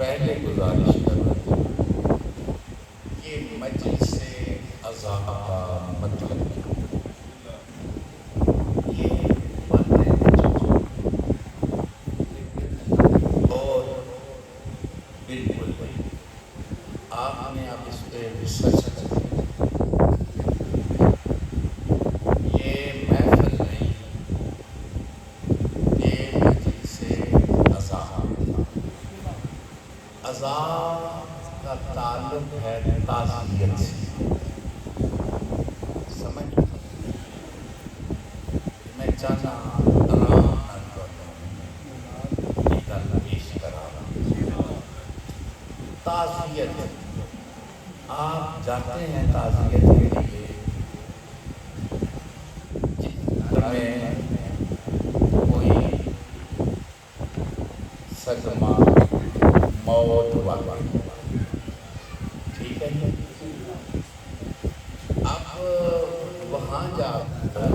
پہلے گزارش کروں، یہ مجلس عزا کا مطلب یہ باتیں اور بالکل آپ نے اب اس پہ ریسرچ کر یہ محفل نہیں، یہ مجلس عزا کا تعلق ہے تعزیت سے۔ سمجھ میں چاہتا آرام نہ کرنا پیش کرا رہا تعزیت۔ آپ جاتے ہیں تعزیت کے لیے، میں کوئی صدمہ موت والا، ٹھیک ہے، اب وہاں جا کر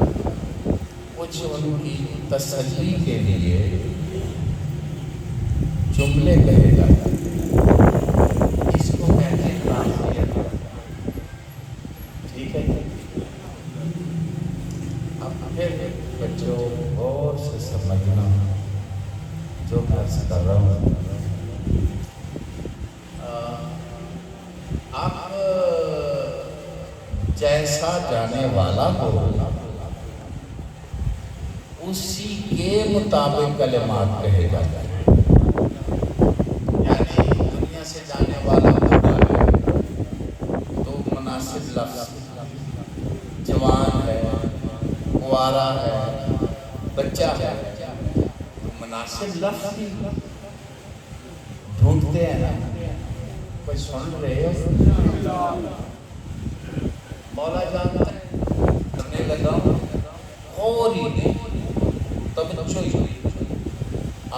کچھ ان کی تسلی کے لیے جملے کہے جاتے ہیں، اس کو کہتے ہیں تعزیت، ٹھیک ہے۔ اب پھر بچوں غور سے سمجھنا جو میں عرض کر رہا ہوں۔ آپ جیسا جانے والا ہو اسی کے مطابق کلمات کہے جاتے ہیں، یعنی دنیا سے جانے والا ہوگا تو مناسب لفظ جوان ہے، کنوارا ہے، بچہ ہے، مناسب لفظ ڈھونڈتے ہیں نا۔ کوئی سن رہے ہو؟ مولا جانتا ہے کرنے لگا غور ہی نہیں، توجہ ہی نہیں۔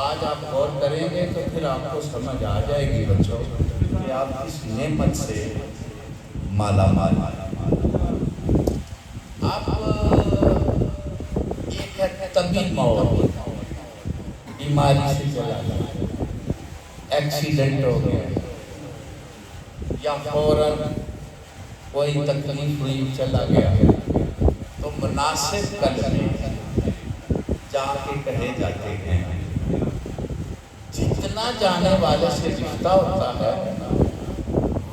آج آپ غور کریں گے تو پھر آپ کو سمجھ آ جائے گی بچوں کہ آپ کس نعمت سے مالا مال۔ آپ ایک ہے طبی موت، بیماری سے چلا گیا، ایکسیڈنٹ ہو گیا، یا فوراً کوئی تکلیف ہوئی چلا گیا، تو مناسب کلمے جا کے کہے جاتے ہیں۔ جتنا جانے والے سے رشتہ ہوتا ہے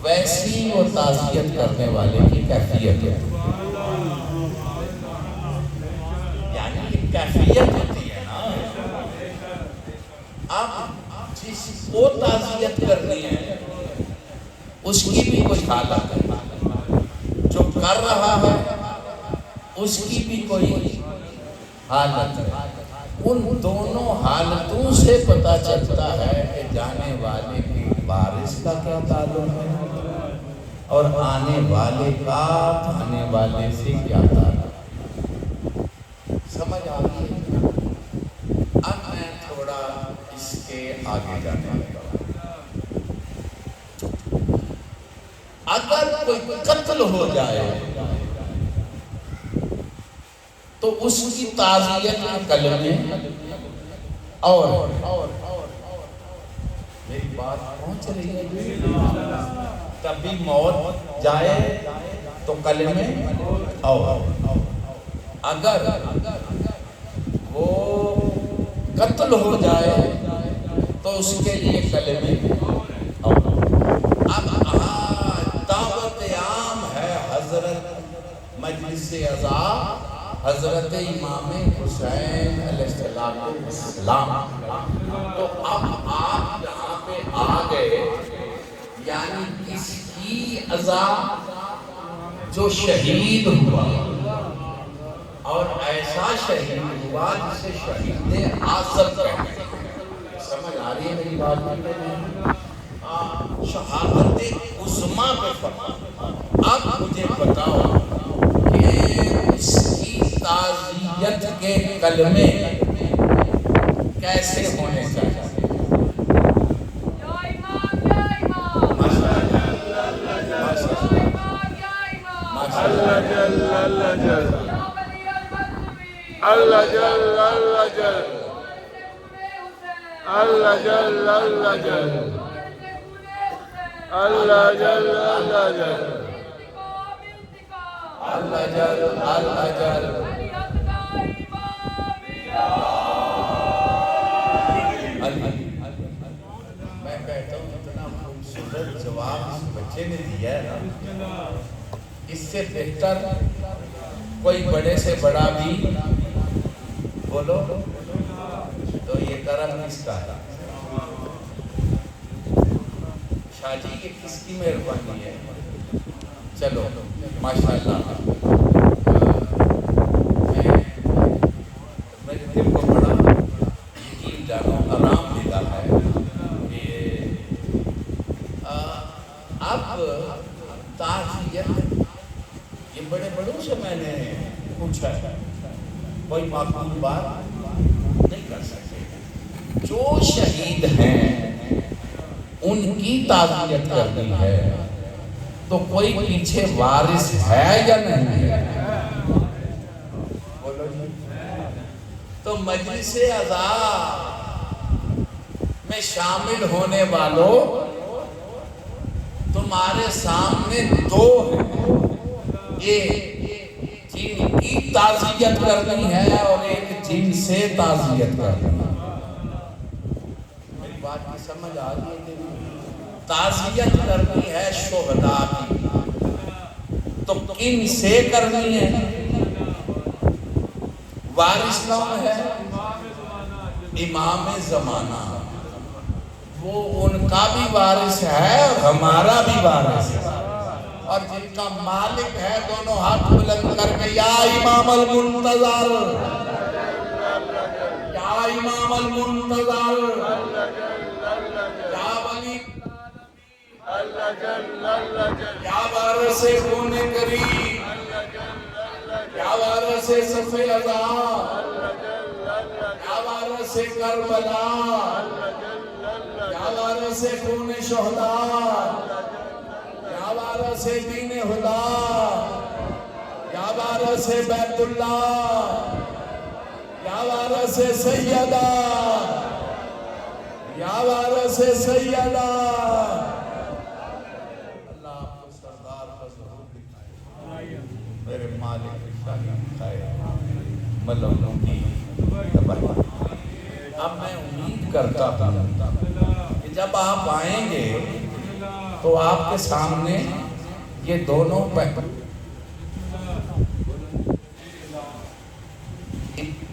ویسی وہ تعزیت کرنے والے کی کیفیت ہے، یعنی یہ کیفیت ہوتی ہے نا۔ اب جس کو تعزیت کرنی ہے اس کی بھی کوئی حالت ہے، جو کر رہا ہے اس کی بھی کوئی حالت ہے۔ ان دونوں حالتوں سے پتہ چلتا ہے کہ جانے والے کے وارث کا کیا تعلق ہے اور آنے والے کا آنے والے سے کیا تعلق۔ سمجھ آ رہی ہے؟ اب میں تھوڑا اس کے آگے جانے لگا۔ اگر کوئی قتل ہو جائے تو اس کی تعزیت کے کلمے اور میری بات پہنچ رہی ہے؟ کبھی موت جائے تو کلمے اور، اگر وہ قتل ہو جائے تو اس کے لیے کلمے اور۔ اب دعوت عام ہے حضرت مجلس عزا حضرت امام حسین علیہ السلام، تو اب آپ یہاں پہ آ گئے، یعنی اس کی عزا جو شہید ہوا اور ایسا شہید ہوا جسے شہید اعظم کہتے ہیں۔ سمجھ آ رہی ہے میری بات؟ شہادت عظمیٰ پہ فرما۔ اب مجھے بتاؤ کہ اس کی تعزیت کے کلمے کیسے ہونے چاہیے؟ اللہ جل اللہ جل اللہ جل اللہ جل اللہ جل اللہ جل اللہ جل اللہ جل میں کہتا ہوں اتنا خوبصورت جواب اس بچے نے دیا ہے نا، اس سے بہتر کوئی بڑے سے بڑا بھی بولو تو یہ کرم کس کا ہے؟ شاہ جی یہ کس کی مہربانی ہے؟ چلو ماشاءاللہ میرے دل کو بڑا یقین جانا آرام ملا ہے کہ اب تعزیت یہ بڑے بڑوں سے میں نے پوچھا ہے، کوئی معقول بات نہیں کر سکتے، جو شہید ہیں ان کی تعزیت کرنی ہے تو کوئی پیچھے وارث ہے یا نہیں ہے؟ بولو جی۔ تو مجلس عزا میں شامل ہونے والوں تمہارے سامنے دو ہیں، ایک جن کی تعزیت کرنی ہے اور ایک جن سے تعزیت کرنی ہے۔ میری بات کی سمجھ آ رہی ہے؟ تعزیت کرنی ہے شہداء کی، تو کن سے کرنی ہے؟ وارث کون ہے؟ امام زمانہ، وہ ان کا بھی وارث ہے اور ہمارا بھی وارث ہے، اور جن کا مالک ہے دونوں ہاتھ بلند کر کے یا امام المنتظر، یا امام المنتظر، یا ولی یا وارث خون کریم، یا وارث صف عزا، یا وارث کربلا، یا وارث خون شہداء، یا وارث دین خدا، یا وارث بیت اللہ، یا وارث سیدہ، یا وارث سیدہ۔ اللہ آپ کو سردار کا ظہور دکھائے، میرے مالک کی شاہی دکھائے، ملونوں کی تباہی۔ اب میں امید کرتا ہوں کہ جب آپ آئیں گے تو آپ کے سامنے یہ دونوں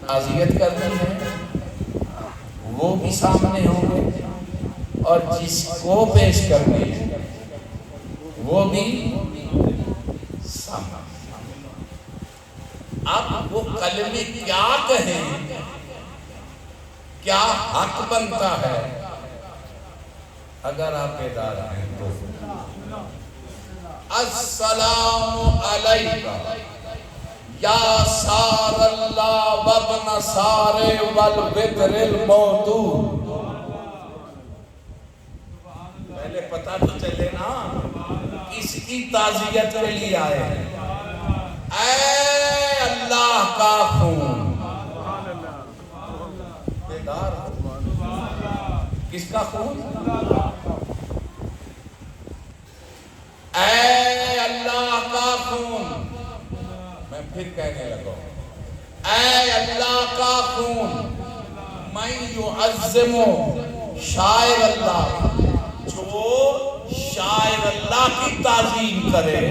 تعزیت کرنی ہے وہ بھی سامنے ہوں گے، اور جس کو پیش کرنی ہے وہ بھی سامنے۔ اب وہ کلمے کیا کہیں، کیا حق بنتا ہے اگر آپ بیدار ہیں تو؟ السلام علیکہ یا سار اللہ وابن سار والبدر الموتور۔ پہلے پتہ تو چلے نا کس کی تعزیت کے لیے آئے ہیں۔ اے اللہ کا خون، بیدار کس کا خون؟ اے اللہ کا خون، میں پھر کہنے لگا اے اللہ کا خون، من یعظم شاعر اللہ، جو شاعر اللہ کی تعظیم کرے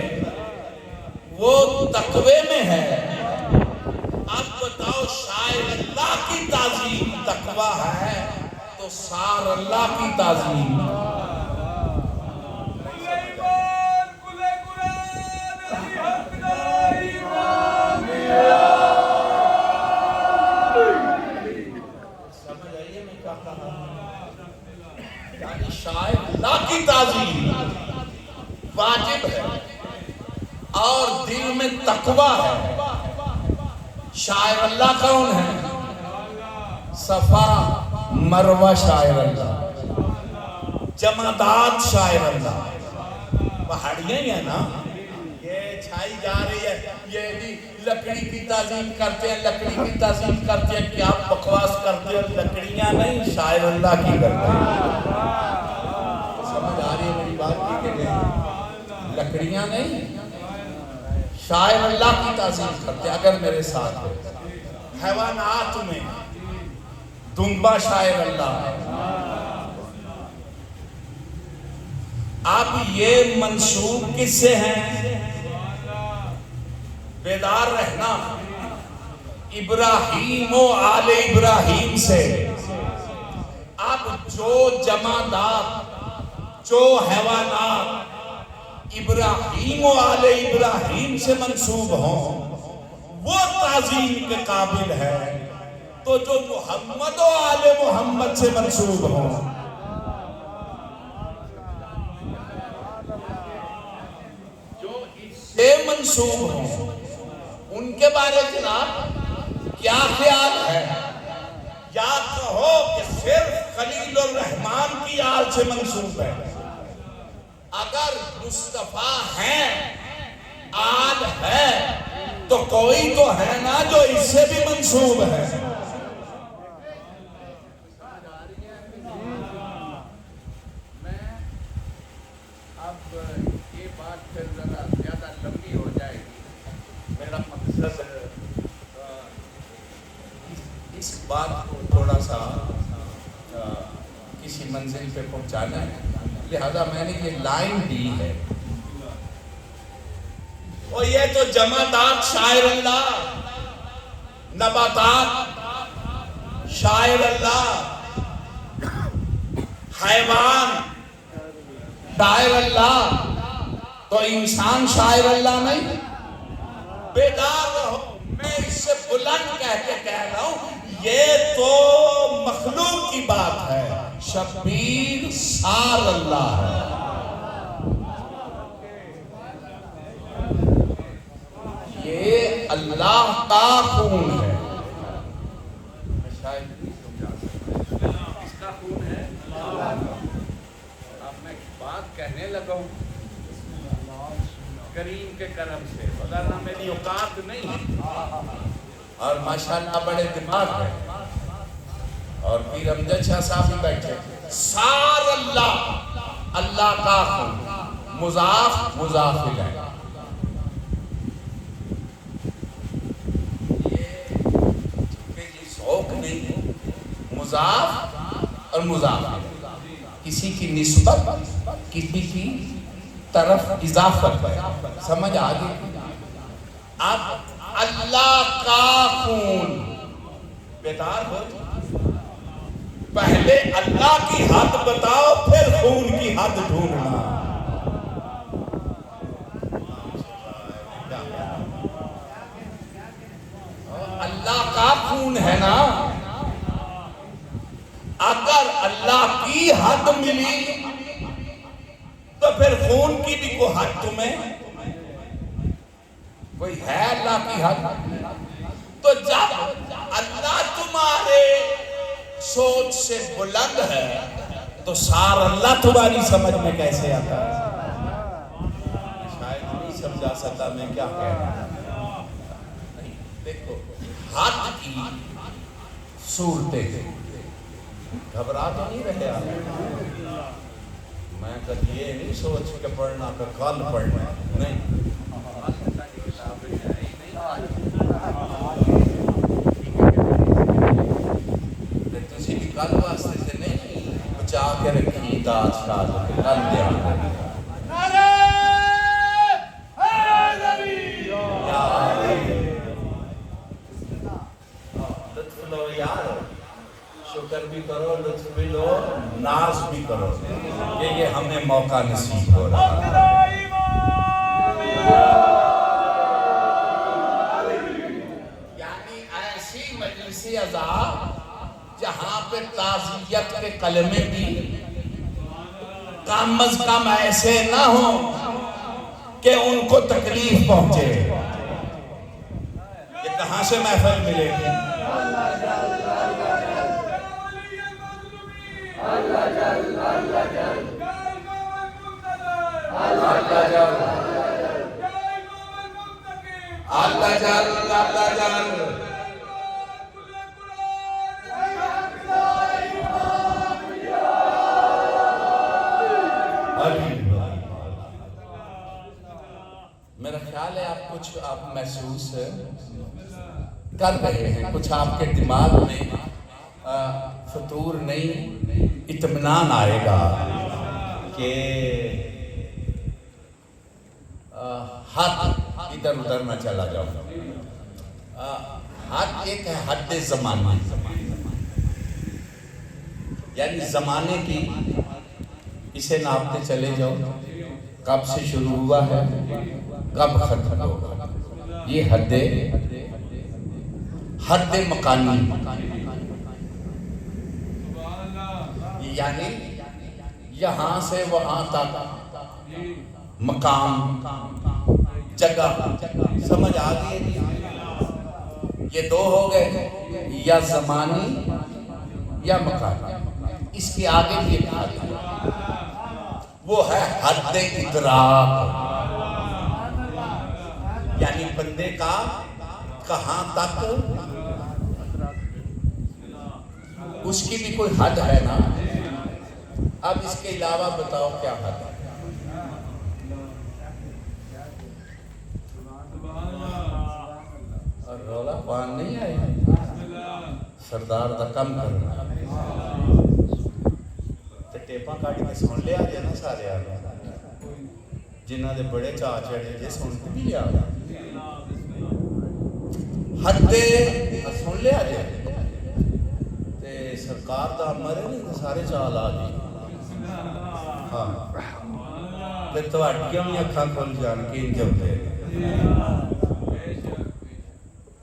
وہ تقوی میں ہے۔ اب بتاؤ شاعر اللہ کی تعظیم تقوی ہے تو سار اللہ کی تعظیم سمجھ آئیے میں کیا کہا؟ یعنی شاعر اللہ کی تعظیم واجب ہے اور دل میں تقوی ہے۔ شاعر اللہ کون ہے؟ صفا مروہ شاعر اللہ، جمادات شاعر اللہ۔ پہاڑیاں ہی ہیں نا یہ چھائی جا رہی ہے، یہ بھی لکڑی کی تعظیم کرتے ہیں، لکڑی کی تعظیم کرتے ہیں، کیا بکواس کرتے ہیں؟ لکڑیاں نہیں، شاعر اللہ کی کرتے ہیں۔ سمجھ آ رہی ہے میری بات کی؟ لکڑیاں نہیں، شاعر اللہ کی تعظیم کرتے اگر میرے ساتھ ہو۔ حیوانات میں دمبا شاعر اللہ ہے۔ اب یہ منسوب کس سے ہیں؟ بیدار رہنا، ابراہیم و آل ابراہیم سے۔ اب جو جمادات، جو حیوانات ابراہیم و آل ابراہیم سے منسوب ہوں وہ تعظیم کے قابل ہے، تو جو محمد و آل محمد سے منسوب ہوں، جو اس سے منسوب ہوں، ان کے بارے جناب کیا خیال ہے؟ یا کہو کہ صرف خلیل الرحمن کی آل سے منسوب ہے؟ اگر مصطفیٰ ہیں، آل ہے، تو کوئی تو ہے نا جو اس سے بھی منسوب ہے۔ اب یہ بات پھر ذرا زیادہ لمبی ہو جائے گی، میرا مقصد اس بات کو تھوڑا سا کسی منزل پہ پہنچانا ہے، لہذا میں نے یہ لائن دی ہے۔ اور یہ تو جمادات شاعر اللہ، نباتات شاعر اللہ، حیوان شاعر اللہ، تو انسان شاعر اللہ نہیں؟ بیدار رہو، میں اس سے بلند کہہ کے کہہ رہا ہوں، یہ تو مخلوق کی بات ہے، شبیر سار اللہ ہے۔ یہ اللہ کا خون ہے، شاید نہیں سمجھا سکتا اس کا خون ہے۔ اب میں بات کہنے لگا ہوں کریم کے کرم سے، وگرنہ میری اوقات نہیں ہے، اور ماشاءاللہ بڑے دماغ ہے، اور پیر امجد شاہ صاحب بھی بیٹھے۔ سار اللہ، اللہ کا خون، مضاف مضاف الیہ، مضاف اور مضاف، کسی کی نسبت کسی کی طرف اضافت ہے، سمجھ آگے؟ اب اللہ کا خون، بیدار ہو، پہلے اللہ کی حد بتاؤ پھر خون کی حد ڈھونڈنا۔ اللہ کا خون ہے نا، اگر اللہ کی حد ملی تو پھر خون کی بھی کوئی حد تمہیں کوئی ہے؟ اللہ کی حد تو جب اللہ تمہارے سوچ سے بلند ہے تو سار اللہ تمہاری سمجھ میں کیسے آتا ہے؟ شاید نہیں سمجھا سکتا میں کیا کہہ رہا ہوں۔ دیکھو حد کی صورتیں، گھبرا تو نہیں رہے آپ؟ میں کبھی یہ نہیں سوچ کے پڑھنا کہ کل پڑھنا نہیں، تسی بھی کل واسطے سے نہیں بچا کے رکھی داس کا کل دیا لطف لو یار، شکر بھی کرو، لطف بھی لو، ناز بھی کرو کہ یہ ہمیں موقع نصیب ہو رہا ہے۔ یعنی ایسی مجلس عزا جہاں پہ تعزیت کے کلمے بھی کم از کم ایسے نہ ہوں کہ ان کو تکلیف پہنچے، یہ کہاں سے محفل ملے گی؟ اللہ جل اللہ جل اللہ جل اللہ جل اللہ جل کچھ آپ محسوس کر رہے ہیں، کچھ آپ کے دماغ میں فطور نہیں، اطمینان آئے گا کہ حد ادھر ادھر نہ چلا جاؤں. حد ایک ہے حد زمانہ، یعنی زمانے کی اسے ناپتے چلے جاؤ، کب سے شروع ہوا ہے کب ختم ہوگا. یہ حد مکانی، یعنی یہاں سے وہاں تک مقام، جگہ. سمجھ آ گئی؟ یہ دو ہو گئے، یا زمانی یا مکانی. اس کے آگے بھی ایک حد ہے، وہ ہے حد ادراک، یعنی بندے کا کہاں تک، اس کی بھی کوئی حد ہے نا. اب اس کے علاوہ بتاؤ کیا حد ہے؟ اور رولا پان نہیں آئی، سردار دا کم کرنا تے ٹیپاں کاٹ کے سن لیا جے نا سارے آ گئے، جنہ دے بڑے چاہ چڑھے جے سن کے بھی لیا حد سن لیا جے تے سرکار دا امر ہے نہیں سارے چال آ گئی. ہاں تے تواڈیاں بھی اکھاں کھل جان کے انج ہوندے.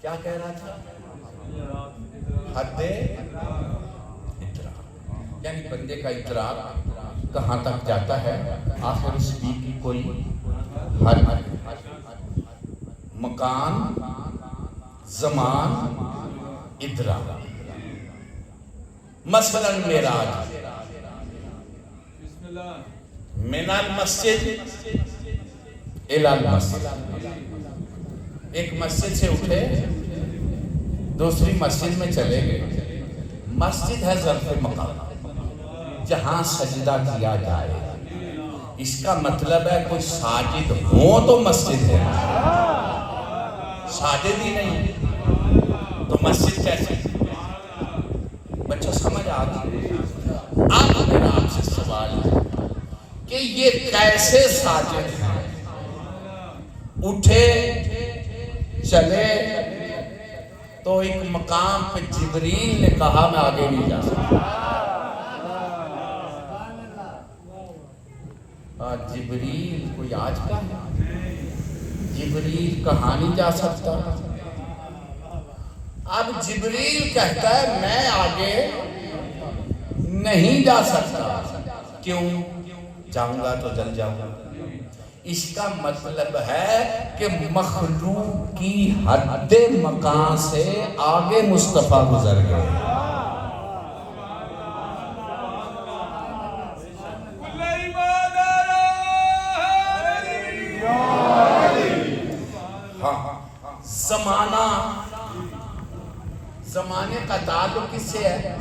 کیا کہہ رہا تھا؟ حد ادراک، یعنی بندے کا ادراک کہاں تک جاتا ہے، آخر اس کی کوئی حد، مکان، زمان، ادراک. مثلا معراج، من المسجد الی المسجد، ایک مسجد سے اٹھے دوسری مسجد میں چلے گئے. مسجد ہے ظرف مقام، جہاں سجدہ کیا جائے. اس کا مطلب ہے کوئی ساجد ہو تو مسجد ہے، ساجد ہی نہیں تو مسجد کیسے؟ بچوں سمجھ آ گئی؟ اب میرا آپ سے سوال ہے کہ یہ کیسے ساجد ہیں؟ اٹھے چلے تو ایک مقام پہ جبریل نے کہا میں آگے نہیں جا سکتا. جبریل کوئی آج کا ہے؟ جبریل کہاں نہیں جا سکتا؟ اب جبریل کہتا ہے میں آگے نہیں جا سکتا. کیوں؟ جاؤں گا تو جل جاؤں گا. اس کا مطلب ہے کہ مخلوق کی حد مکان سے آگے مصطفیٰ گزر گئے. زمانے کا تعلق کس سے ہے؟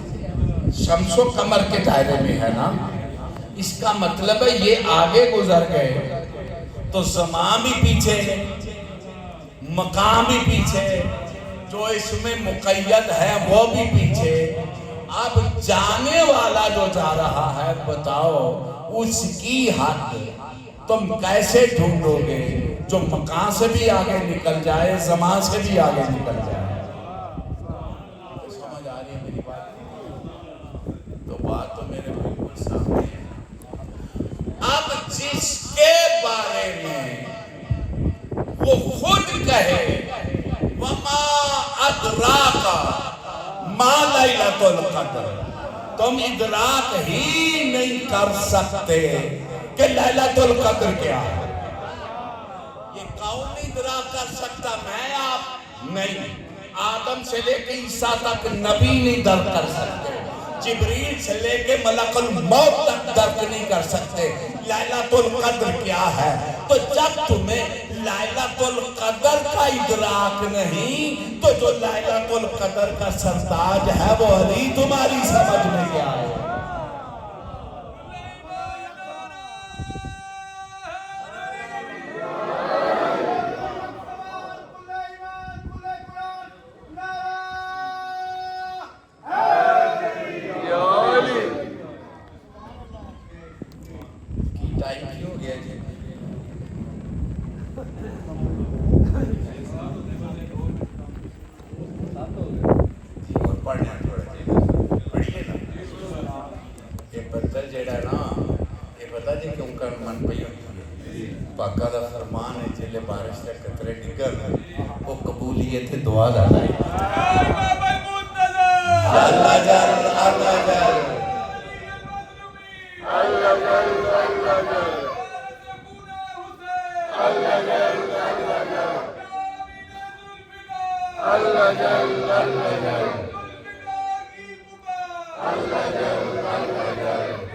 شمس و قمر کے دائرے میں ہے نا. اس کا مطلب ہے یہ آگے گزر گئے تو زمان بھی پیچھے، مقام بھی پیچھے، جو اس میں مقید ہے وہ بھی پیچھے. اب جانے والا جو جا رہا ہے بتاؤ اس کی حد تم کیسے ڈھونڈو گے جو مقام سے بھی آگے نکل جائے، زمان سے بھی آگے نکل جائے. سمجھ آ رہی ہے میری بات؟ تو بات تو میرے بالکل سامنے ہے. اب جس کے بارے میں وہ خود کہے وَمَا أَدْرَاكَ مَا لَيْلَةُ الْقَدْرِ، تم ادراک ہی نہیں کر سکتے کہ لیلۃ القدر کیا ہے. یہ کون ادراک کر سکتا؟ میں آپ نہیں. آدم سے لے کے عیسیٰ تک نبی نہیں درک کر سکتے، جبریل سے لے کے ملک الموت تک درک نہیں کر سکتے لیلۃ القدر کیا ہے. تو جب تمہیں لیلۃ القدر کا ادراک نہیں تو جو لیلۃ القدر کا سرتاج ہے وہ علی تمہاری سمجھ میں کیا ہے؟ جڑا نا یہ پتا جی کیوں کر من پئی پاکا دا فرمان ہے جلے بارش دے قطرے ڈگن وہ قبولیت دعا دا ہے اللہ جل اللہ جل اللہ جل اللہ جل اللہ جل اللہ جل اللہ جل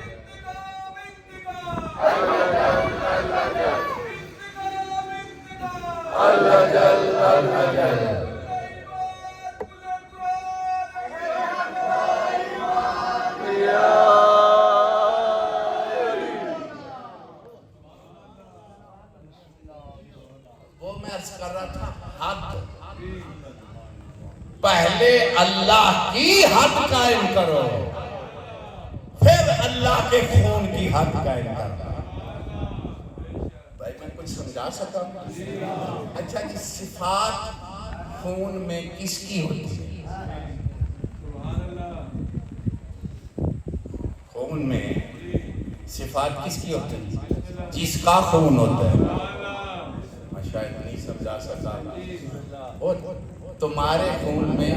اللہ جل اللہ جل وہ میں عرض کر رہا تھا حد پہلے اللہ کی حد قائم کرو پھر اللہ کے خون کی حد قائم کرو بھائی میں کچھ سمجھا سکتا ہوں اچھا جی صفات خون میں کس کی ہوتی ہے خون میں صفات کس کی ہوتی ہے جس کا خون ہوتا ہے میں شاید نہیں سمجھا سکتا تمہارے خون میں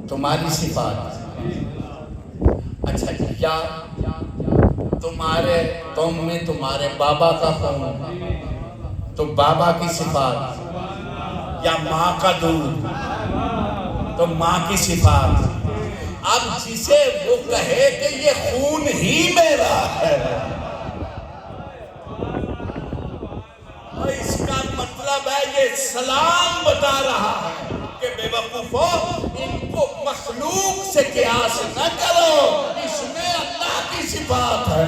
تمہاری صفات اچھا کیا تم میں تمہارے بابا کا خون تو بابا کی صفات یا ماں کا دودھ تو ماں کی صفات اب جسے وہ کہے کہ یہ خون ہی میرا ہے اس کا مطلب ہے یہ سلام بتا رہا ہے کہ بے وقوفو ان کو مخلوق سے قیاس نہ کرو اس میں اللہ کی صفات ہے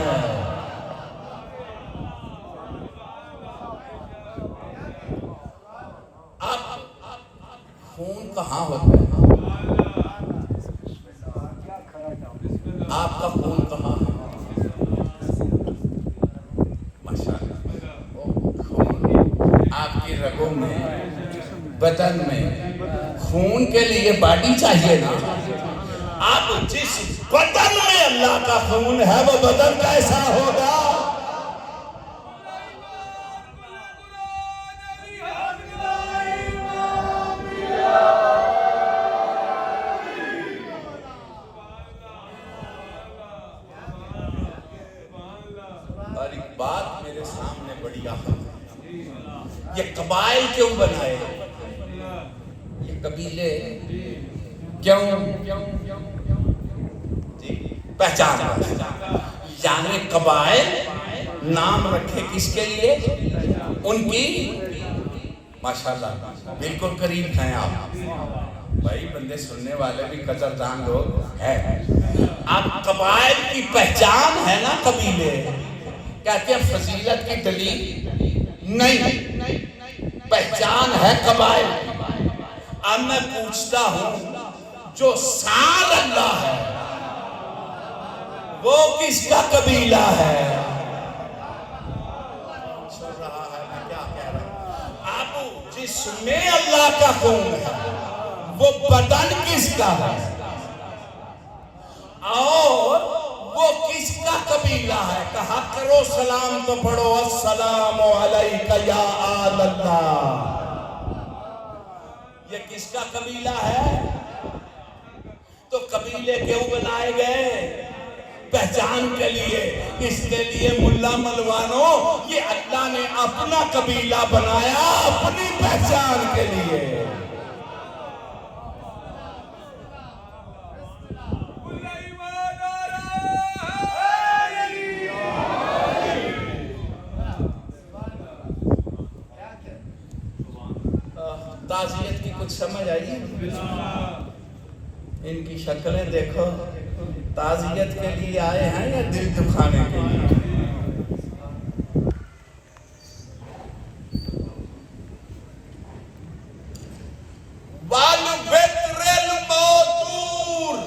اب خون کہاں ہوتا ہے آپ کا خون کہاں ہے آپ کی رگوں میں بدن میں خون کے لیے باڈی چاہیے نا اب جس بدن میں اللہ کا خون ہے وہ بدن کیسا ہوگا اور ایک بات میرے سامنے بڑی اہم ہے یہ قبائل کیوں بنائے یہ قبیلے کیوں پہچان یعنی قبائل نام رکھے کس کے لیے ان کی ماشاءاللہ بالکل قریب ہیں آپ بھائی بندے سننے والے بھی قدردان لوگ ہیں اب قبائل کی پہچان ہے نا قبیلے کہتے ہیں فضیلت کی دلیل نہیں پہچان ہے قبائل اب میں پوچھتا ہوں جو سار اللہ ہے وہ کس کا قبیلہ ہے سن رہا ہے میں کیا کہہ رہا ہوں اب جس میں اللہ کا خون ہے وہ بدن کس کا ہے اور وہ کس کا قبیلہ ہے کہا کرو سلام تو پڑھو السلام علیکہ یا آل اللہ یہ کس کا قبیلہ ہے تو قبیلے کیوں بنائے گئے پہچان کے لیے اس کے لیے ملا ملوانوں یہ اللہ نے اپنا قبیلہ بنایا اپنی پہچان کے لیے تعزیت کی کچھ سمجھ آئی ان کی شکلیں دیکھو تعزیت کے لیے آئے ہیں یا دل دکھانے کے لیے وَالْبِتْرِ الْمَوْتُورِ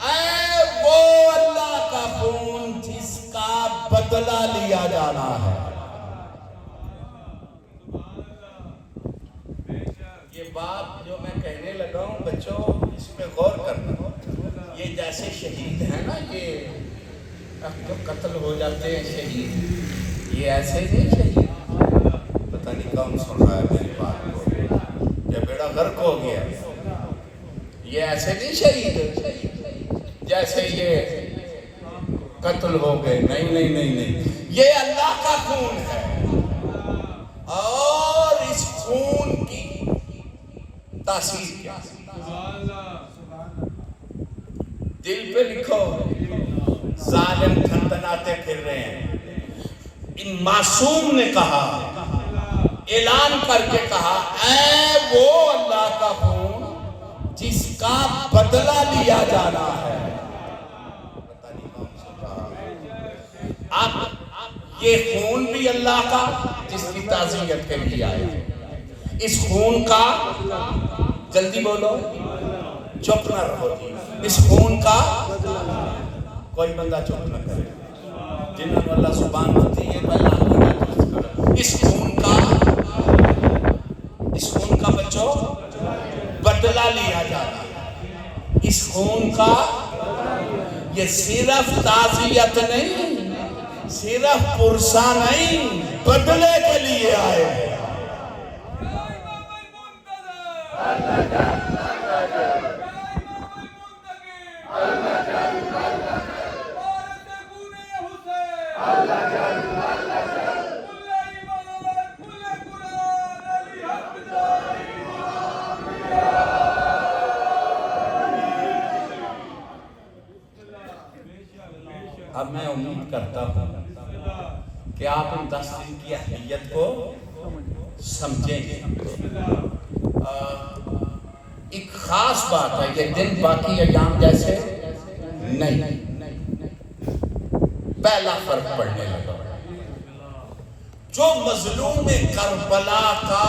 اے وہ اللہ کا خون جس کا بدلہ لیا جانا ہے یہ بات جو میں کہنے لگا ہوں بچوں اس پہ غور کرنا یہ جیسے شہید ہیں نا، یہ جو قتل ہو جاتے ہیں شہید، یہ ایسے نہیں شہید، پتہ نہیں کون سن رہا ہے میری بات کو، یہ بیڑا غرق ہو گیا، یہ ایسے نہیں شہید جیسے یہ قتل ہو گئے، نہیں نہیں نہیں نہیں، یہ اللہ کا خون ہے، اور اس خون کی تاثیر کیا ہے؟ دل پہ لکھو، ظالم تھنتناتے پھر رہے ہیں، ان معصوم نے کہا، اعلان کر کے کہا، اے وہ اللہ کا خون جس کا بدلہ لیا جانا ہے۔ اب یہ خون بھی اللہ کا جس کی تعزیت کے لیے آئے ہیں، اس خون کا، جلدی بولو، چپ نہ رہو، اس خون کا کوئی بندہ چپ نہ کرے، جنہوں نے اللہ زبان ہوتی ہے پہلا اس خون کا بچوں بدلہ لیا جانا ہے، اس خون کا، یہ صرف تعزیت نہیں، صرف پرسہ نہیں، بدلے کے لیے آئے ہیں۔ اب میں امید کرتا ہوں کہ آپ ان 10 دن کی اہمیت کو سمجھیں گے۔ ایک خاص بات ہے، یہ دن باقی ایام جیسے نہیں، پہلا فرق پڑنے لگا، جو مظلوم کربلا کا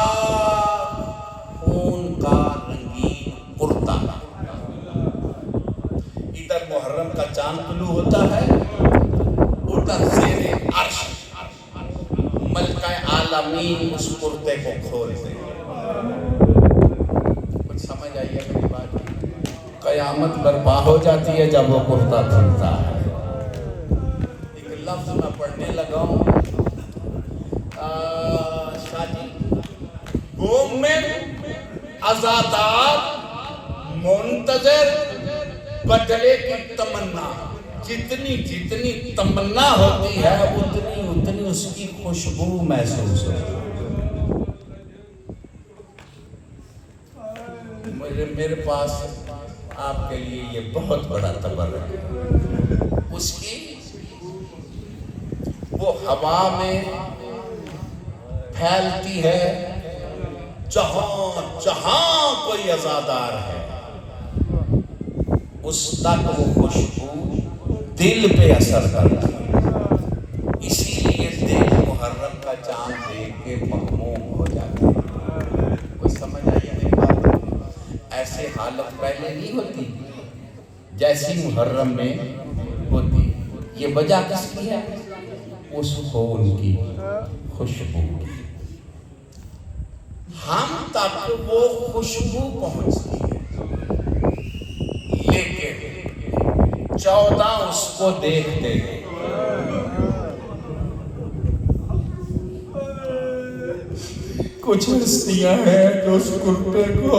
خون کا رنگین کرتا، ادھر محرم کا چاند طلوع ہوتا ہے، ادھر زیر عرش ملکہ عالمین اس کرتے کو کھولتے ہیں۔ کچھ سمجھ آئیے میری بات؟ قیامت برپا ہو جاتی ہے جب وہ کرتا کھلتا ہے۔ ایک لفظ میں پڑھنے لگا ہوں، شاہ جی، مومن عزادار منتظر بدلے کی تمنا، جتنی تمنا ہوتی ہے اتنی اس کی خوشبو محسوس ہوتی ہے۔ میرے پاس آپ کے لیے یہ بہت بڑا تبرک ہے، اس کی وہ ہوا میں پھیلتی ہے، جہاں کوئی عزادار ہے اس تک وہ خوشبو دل پہ اثر کرتی ہے، اسی لیے دل محرم کا چاند دیکھ کے مغموم ہو جاتا ہے۔ کوئی سمجھ آئیے میری بات؟ ایسے حالت پہلے نہیں ہوتی جیسی محرم میں ہوتی، یہ وجہ کس کی ہے؟ اس خون کی، خوشبو کی، ہم تک وہ خوشبو پہنچتی ہے، لیکن 14 اس کو دیکھتے ہیں۔ کچھ ہستیاں ہیں جو اس کرتے کو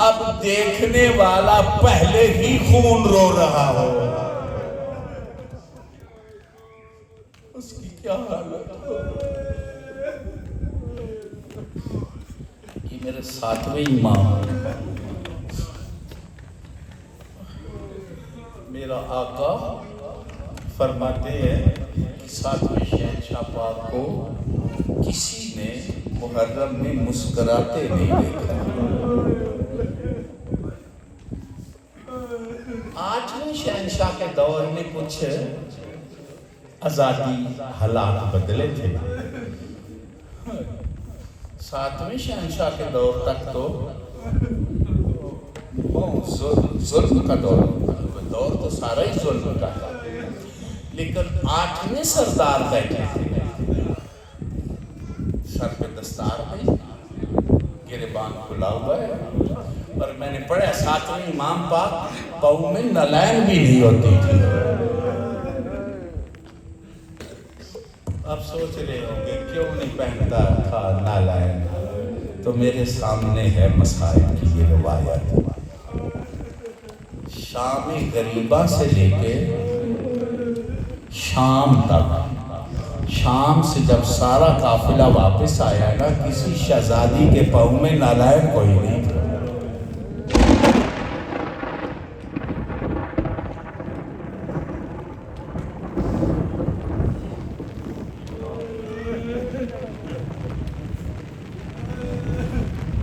اب دیکھنے والا پہلے ہی خون رو رہا ہو، اس کی کیا حالت ہو۔ یہ میرے 7ویں امام، میرا آقا فرماتے ہیں کہ 7ویں شہنشاہ پاک کو کسی نے محرم میں مسکراتے نہیں دیکھا۔ 8ویں شہنشاہ کے دور میں کچھ آزادی حالات بدلے تھے، 7ویں شہنشاہ کے دور تک تو ظلم کا دور تو سارا ہی ظلم کا تھا، لیکن 8ویں سردار بیٹھے تھے، سر پہ دستار ہے، گریبان کھلا ہوا ہے، اور میں نے پڑھا ساتویں امام پاک پاؤں میں نالین بھی نہیں ہوتی تھی. اب سوچ رہے ہوں گے کیوں نہیں پہنتا تھا نالین؟ تو میرے سامنے ہے مسائل کی یہ روایت. شام غریبہ سے لے کے شام تک، شام سے جب سارا قافلہ واپس آیا نا، کسی شہزادی کے پاؤں میں نالین کوئی نہیں تھا.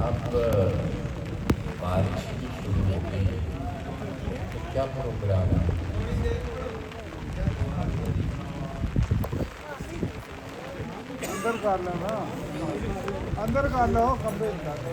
اب بارش بھی شروع ہو گئی، کیا پروگرام ہے؟ اندر کر لو نا، اندر کر لو، کمرے کر لو.